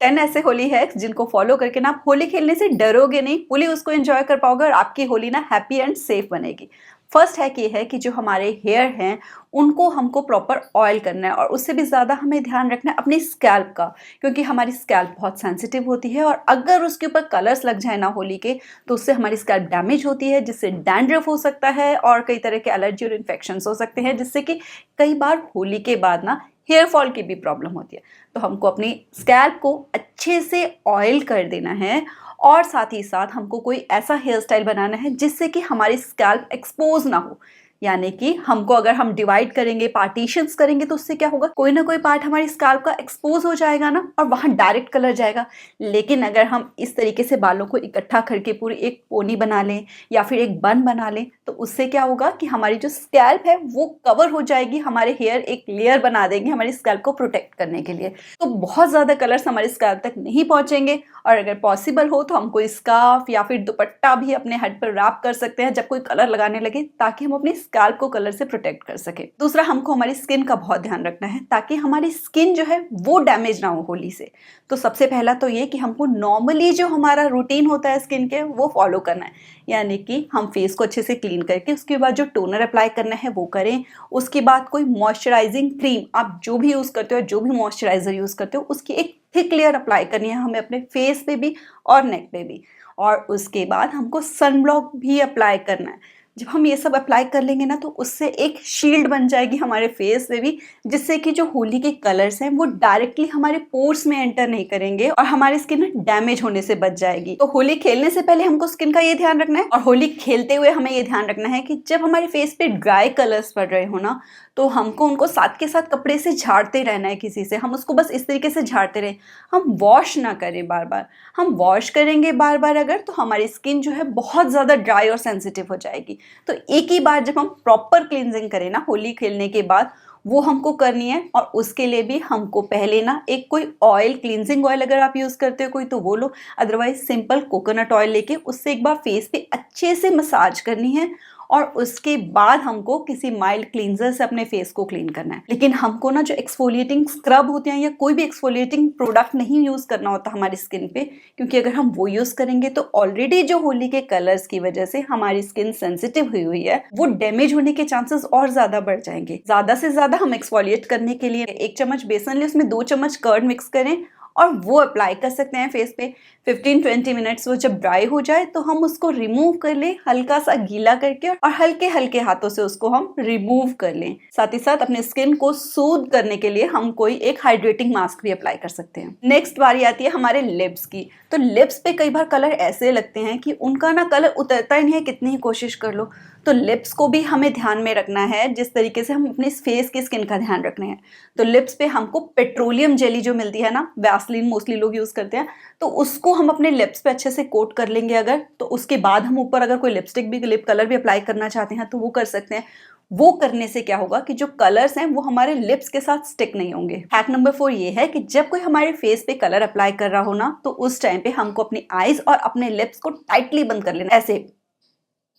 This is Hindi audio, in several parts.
10 ऐसे होली हैक्स जिनको फॉलो करके ना आप होली खेलने से डरोगे नहीं, फुली उसको एंजॉय कर पाओगे और आपकी होली ना हैप्पी एंड सेफ बनेगी। फर्स्ट हैक ये है कि जो हमारे हेयर हैं उनको हमको प्रॉपर ऑयल करना है और उससे भी ज़्यादा हमें ध्यान रखना है अपनी स्कैल्प का, क्योंकि हमारी स्कैल्प बहुत सेंसिटिव होती है और अगर उसके ऊपर कलर्स लग जाए ना होली के तो उससे हमारी स्कैल्प डैमेज होती है, जिससे डैंड्रफ हो सकता है और कई तरह के एलर्जी और इन्फेक्शंस हो सकते हैं, जिससे कि कई बार होली के बाद ना हेयर फॉल की भी प्रॉब्लम होती है। तो हमको अपनी स्कैल्प को अच्छे से ऑयल कर देना है और साथ ही साथ हमको कोई ऐसा हेयर स्टाइल बनाना है जिससे कि हमारी स्कैल्प एक्सपोज ना हो। यानी कि हमको अगर हम डिवाइड करेंगे, पार्टीशंस करेंगे, तो उससे क्या होगा, कोई ना कोई पार्ट हमारी स्कैल्प का एक्सपोज हो जाएगा ना और वहाँ डायरेक्ट कलर जाएगा। लेकिन अगर हम इस तरीके से बालों को इकट्ठा करके पूरी एक पोनी बना लें या फिर एक बन बना लें तो उससे क्या होगा कि हमारी जो स्कैल्प है वो कवर हो जाएगी, हमारे हेयर एक लेयर बना देंगे हमारी स्कैल्प को प्रोटेक्ट करने के लिए। तो बहुत ज़्यादा कलर्स हमारी स्कैल्प तक नहीं पहुँचेंगे और अगर पॉसिबल हो तो हम कोई स्कार्फ या फिर दुपट्टा भी अपने हेड पर रैप कर सकते हैं जब कोई कलर लगाने लगे, ताकि हम अपनी स्कैल्प को कलर से प्रोटेक्ट कर सके। दूसरा, हमको हमारी स्किन का बहुत ध्यान रखना है ताकि हमारी स्किन जो है वो डैमेज ना हो होली से। तो सबसे पहला तो ये कि हमको नॉर्मली जो हमारा रूटीन होता है स्किन के वो फॉलो करना है। यानी कि हम फेस को अच्छे से क्लीन करके उसके बाद जो टोनर अप्लाई करना है वो करें। उसके बाद कोई मॉइस्चराइजिंग क्रीम आप जो भी यूज़ करते हो, जो भी मॉइस्चराइजर यूज़ करते हो, उसकी एक थिक लेयर अप्लाई करनी है हमें अपने फेस पे भी और नेक पे भी। और उसके बाद हमको सनब्लॉक भी अप्लाई करना है। जब हम ये सब अप्लाई कर लेंगे ना तो उससे एक शील्ड बन जाएगी हमारे फेस पे भी, जिससे कि जो होली के कलर्स हैं वो डायरेक्टली हमारे पोर्स में एंटर नहीं करेंगे और हमारी स्किन डैमेज होने से बच जाएगी। तो होली खेलने से पहले हमको स्किन का ये ध्यान रखना है और होली खेलते हुए हमें ये ध्यान रखना है कि जब हमारे फेस पे ड्राई कलर्स पड़ रहे हो ना तो हमको उनको साथ के साथ कपड़े से झाड़ते रहना है। किसी से हम उसको बस इस तरीके से झाड़ते रहे, हम वॉश ना करें बार बार। हम वॉश करेंगे बार बार अगर तो हमारी स्किन जो है बहुत ज़्यादा ड्राई और सेंसिटिव हो जाएगी। तो एक ही बार जब हम प्रॉपर क्लींजिंग करें ना होली खेलने के बाद, वो हमको करनी है। और उसके लिए भी हमको पहले ना एक कोई ऑयल, क्लींजिंग ऑयल अगर आप यूज़ करते हो कोई तो वो लो, अदरवाइज सिंपल कोकोनट ऑयल लेके उससे एक बार फेस पे अच्छे से मसाज करनी है और उसके बाद हमको किसी माइल्ड क्लींजर से अपने फेस को क्लीन करना है। लेकिन हमको ना जो एक्सफोलिएटिंग स्क्रब होते हैं या कोई भी एक्सफोलिएटिंग प्रोडक्ट नहीं यूज़ करना होता हमारी स्किन पे, क्योंकि अगर हम वो यूज़ करेंगे तो ऑलरेडी जो होली के कलर्स की वजह से हमारी स्किन सेंसिटिव हुई है वो डैमेज होने के चांसेस और ज़्यादा बढ़ जाएंगे। ज़्यादा से ज़्यादा हम एक्सफोलिएट करने के लिए 1 चम्मच बेसन लें, उसमें 2 चम्मच कर्ड मिक्स करें और वो अप्लाई कर सकते हैं फेस पे 15-20 मिनट्स। वो जब ड्राई हो जाए तो हम उसको रिमूव कर लें हल्का सा गीला करके और हल्के हल्के हाथों से उसको हम रिमूव कर लें। साथ ही साथ अपने स्किन को सूद करने के लिए हम कोई एक हाइड्रेटिंग मास्क भी अप्लाई कर सकते हैं। नेक्स्ट बारी आती है हमारे लिप्स की। तो लिप्स पे कई बार कलर ऐसे लगते हैं कि उनका ना कलर उतरता ही नहीं है, कितनी ही कोशिश कर लो। तो लिप्स को भी हमें ध्यान में रखना है जिस तरीके से हम अपने फेस की स्किन का ध्यान रखना है। तो लिप्स पे हमको पेट्रोलियम जेली जो मिलती है ना, वैसलीन मोस्टली लोग यूज़ करते हैं, तो उसको हम अपने लिप्स पे अच्छे से कोट कर लेंगे अगर, तो उसके बाद हम ऊपर अगर कोई लिपस्टिक भी, लिप कलर भी अप्लाई करना चाहते हैं तो वो कर सकते हैं। वो करने से क्या होगा कि जो कलर्स हैं वो हमारे लिप्स के साथ स्टिक नहीं होंगे। हैक नंबर 4 ये है कि जब कोई हमारे फेस पे कलर अप्लाई कर रहा हो ना तो उस टाइम पे हमको अपनी आईज और अपने लिप्स को टाइटली बंद कर लेना।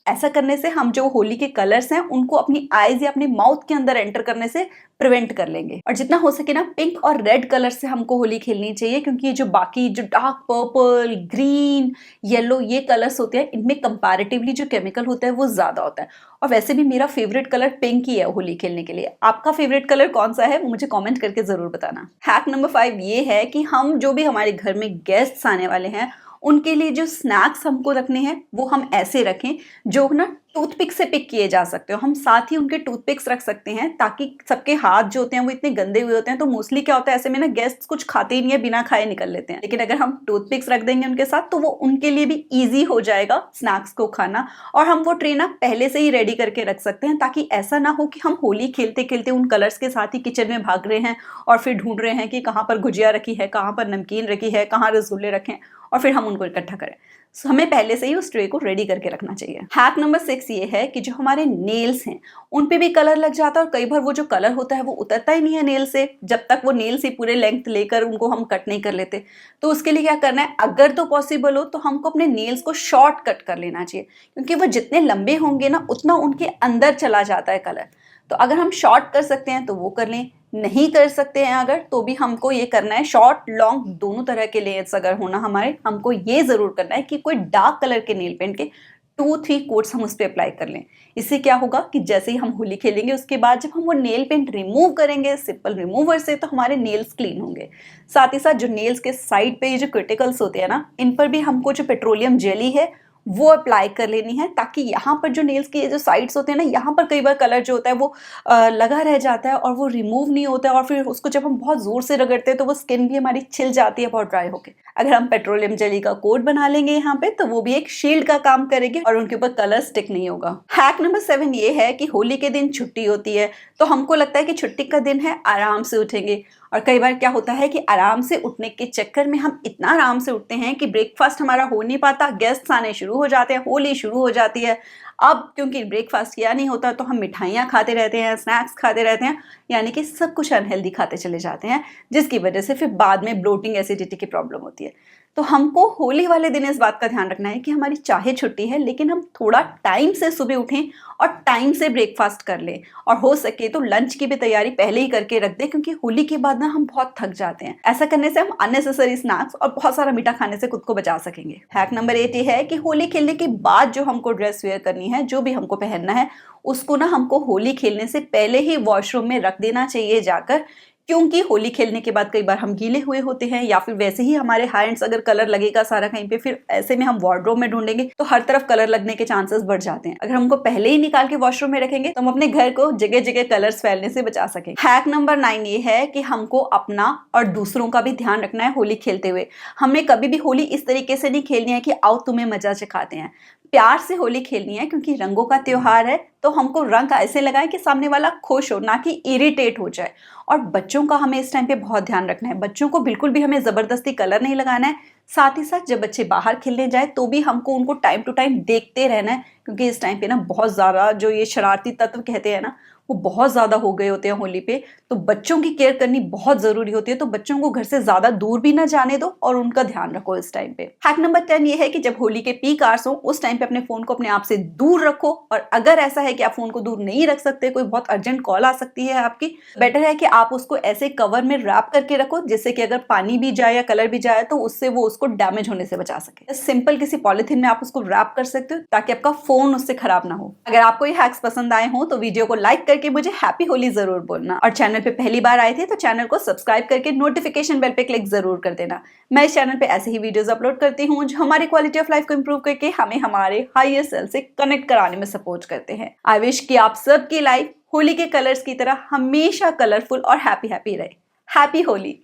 ऐसा करने से हम जो होली के कलर्स हैं उनको अपनी आईज या अपने माउथ के अंदर एंटर करने से प्रिवेंट कर लेंगे। और जितना हो सके ना पिंक और रेड कलर से हमको होली खेलनी चाहिए, क्योंकि ये जो बाकी जो डार्क पर्पल, ग्रीन, येलो ये कलर्स होते हैं इनमें कंपैरेटिवली जो केमिकल होता है वो ज्यादा होता है। और वैसे भी मेरा फेवरेट कलर पिंक ही है होली खेलने के लिए। आपका फेवरेट कलर कौन सा है वो मुझे कॉमेंट करके जरूर बताना। हैक नंबर 5 ये है कि हम जो भी हमारे घर में गेस्ट्स आने वाले हैं उनके लिए जो स्नैक्स हमको रखने हैं वो हम ऐसे रखें जो ना टूथपिक से पिक किए जा सकते हो। हम साथ ही उनके टूथपिक्स रख सकते हैं ताकि सबके हाथ जो होते हैं वो इतने गंदे हुए होते हैं, तो मोस्टली क्या होता है ऐसे में ना गेस्ट कुछ खाते ही नहीं है, बिना खाए निकल लेते हैं। लेकिन अगर हम टूथपिक्स रख देंगे उनके साथ तो वो उनके लिए भी ईजी हो जाएगा स्नैक्स को खाना। और हम वो ट्रे ना पहले से ही रेडी करके रख सकते हैं ताकि ऐसा ना हो कि हम होली खेलते खेलते उन कलर्स के साथ ही किचन में भाग रहे हैं और फिर ढूंढ रहे हैं कि कहाँ पर गुजिया रखी है, कहाँ पर नमकीन रखी है, कहाँ रसगुल्ले रखे हैं और फिर हम उनको इकट्ठा करें। So, हमें पहले से ही उस ट्रे को रेडी करके रखना चाहिए। हैक नंबर 6 ये है कि जो हमारे नेल्स हैं उन पे भी कलर लग जाता है और कई बार वो जो कलर होता है वो उतरता ही नहीं है नेल से, जब तक वो नेल से पूरे लेंथ लेकर उनको हम कट नहीं कर लेते। तो उसके लिए क्या करना है, अगर तो पॉसिबल हो तो हमको अपने नेल्स को शॉर्ट कट कर लेना चाहिए, क्योंकि वो जितने लंबे होंगे ना उतना उनके अंदर चला जाता है कलर। तो अगर हम शॉर्ट कर सकते हैं तो वो कर लें, नहीं कर सकते हैं अगर, तो भी हमको ये करना है, शॉर्ट लॉन्ग दोनों तरह के लेयर्स अगर होना हमारे, हमको ये जरूर करना है कि कोई डार्क कलर के नेल पेंट के 2-3 कोट्स हम उस पर अप्लाई कर लें। इससे क्या होगा कि जैसे ही हम होली खेलेंगे उसके बाद जब हम वो नेल पेंट रिमूव करेंगे सिंपल रिमूवर से, तो हमारे नेल्स क्लीन होंगे। साथ ही साथ जो नेल्स के साइड पे ये जो क्रिटिकल्स होते हैं ना, इन पर भी हमको जो पेट्रोलियम जेली है वो अप्लाई कर लेनी है, ताकि यहाँ पर जो नेल्स के जो साइड्स होते हैं ना, यहाँ पर कई बार कलर जो होता है वो लगा रह जाता है और वो रिमूव नहीं होता है, और फिर उसको जब हम बहुत जोर से रगड़ते हैं तो वो स्किन भी हमारी छिल जाती है बहुत ड्राई होके। अगर हम पेट्रोलियम जेली का कोट बना लेंगे यहाँ पे, तो वो भी एक शील्ड का काम करेगी और उनके ऊपर कलर स्टिक नहीं होगा। हैक नंबर 7 ये है कि होली के दिन छुट्टी होती है, तो हमको लगता है कि छुट्टी का दिन है, आराम से उठेंगे। और कई बार क्या होता है कि आराम से उठने के चक्कर में हम इतना आराम से उठते हैं कि ब्रेकफास्ट हमारा हो नहीं पाता, गेस्ट्स आने शुरू हो जाते हैं, होली शुरू हो जाती है। अब क्योंकि ब्रेकफास्ट किया नहीं होता तो हम मिठाइयाँ खाते रहते हैं, स्नैक्स खाते रहते हैं, यानी कि सब कुछ अनहेल्दी खाते चले जाते हैं, जिसकी वजह से फिर बाद में ब्लोटिंग एसिडिटी की प्रॉब्लम होती है। तो हमको होली वाले दिन इस बात का ध्यान रखना है कि हमारी चाहे छुट्टी है, लेकिन हम थोड़ा टाइम से सुबह उठें और टाइम से ब्रेकफास्ट कर लें, और हो सके तो लंच की भी तैयारी पहले ही करके रख दें, क्योंकि होली के बाद ना हम बहुत थक जाते हैं। ऐसा करने से हम अननेसेसरी स्नैक्स और बहुत सारा मीठा खाने से खुद को बचा सकेंगे। हैक नंबर 8 ये है कि होली खेलने के बाद जो हमको ड्रेस वेयर करनी है, जो भी हमको पहनना है, उसको ना हमको होली खेलने से पहले ही वॉशरूम में रख देना चाहिए जाकर, क्योंकि होली खेलने के बाद कई बार हम गीले हुए होते हैं, या फिर वैसे ही हमारे हैंड्स अगर कलर लगेगा सारा कहीं पे, फिर ऐसे में हम वार्डरोब में ढूंढेंगे तो हर तरफ कलर लगने के चांसेस बढ़ जाते हैं। अगर हमको पहले ही निकाल के वॉशरूम में रखेंगे तो हम अपने घर को जगह जगह कलर्स फैलने से बचा सकेंगे। हैक नंबर 9 ये है कि हमको अपना और दूसरों का भी ध्यान रखना है होली खेलते हुए। हमें कभी भी होली इस तरीके से नहीं खेलनी है कि आओ तुम्हें मजा चखाते हैं। प्यार से होली खेलनी है, क्योंकि रंगों का त्योहार है, तो हमको रंग ऐसे लगाएं कि सामने वाला खुश हो, ना कि इरिटेट हो जाए। और बच्चों का हमें इस टाइम पे बहुत ध्यान रखना है, बच्चों को बिल्कुल भी हमें जबरदस्ती कलर नहीं लगाना है। साथ ही साथ जब बच्चे बाहर खेलने जाए तो भी हमको उनको टाइम टू टाइम देखते रहना है, क्योंकि इस टाइम पे ना बहुत ज्यादा जो ये शरारती तत्व कहते हैं ना, वो बहुत ज्यादा हो गए होते हैं होली पे। तो बच्चों की केयर करनी बहुत जरूरी होती है, तो बच्चों को घर से ज्यादा दूर भी ना जाने दो और उनका ध्यान रखो इस टाइम पे। हैक नंबर 10 ये है कि जब होली के पीक आवर्स हो, उस टाइम पे अपने फोन को अपने आप से दूर रखो, और अगर ऐसा है कि आप फोन को दूर नहीं रख सकते, कोई बहुत अर्जेंट कॉल आ सकती है आपकी, बेटर है कि आप उसको ऐसे कवर में रैप करके रखो, जिससे कि अगर पानी भी जाए या कलर भी जाए तो उससे वो उसको डैमेज होने से बचा सके। सिंपल किसी पॉलिथीन में आप उसको रैप कर सकते हो, ताकि आपका फोन उससे खराब ना हो। अगर आपको ये हैक्स पसंद आए हो तो वीडियो को लाइक करके मुझे हैप्पी होली जरूर बोलना, और चैनल पे पहली बार आए थे तो चैनल को सब्सक्राइब करके नोटिफिकेशन बेल पे क्लिक जरूर कर देना। मैं इस चैनल पे ऐसे ही वीडियोस अपलोड करती हूँ जो हमारी क्वालिटी ऑफ लाइफ को इंप्रूव करके हमें हमारे हायर सेल्फ से कनेक्ट कराने में सपोर्ट करते हैं। आई विश कि आप सबकी लाइफ होली के कलर्स की तरह हमेशा कलरफुल और हैप्पी रहे। हैप्पी होली।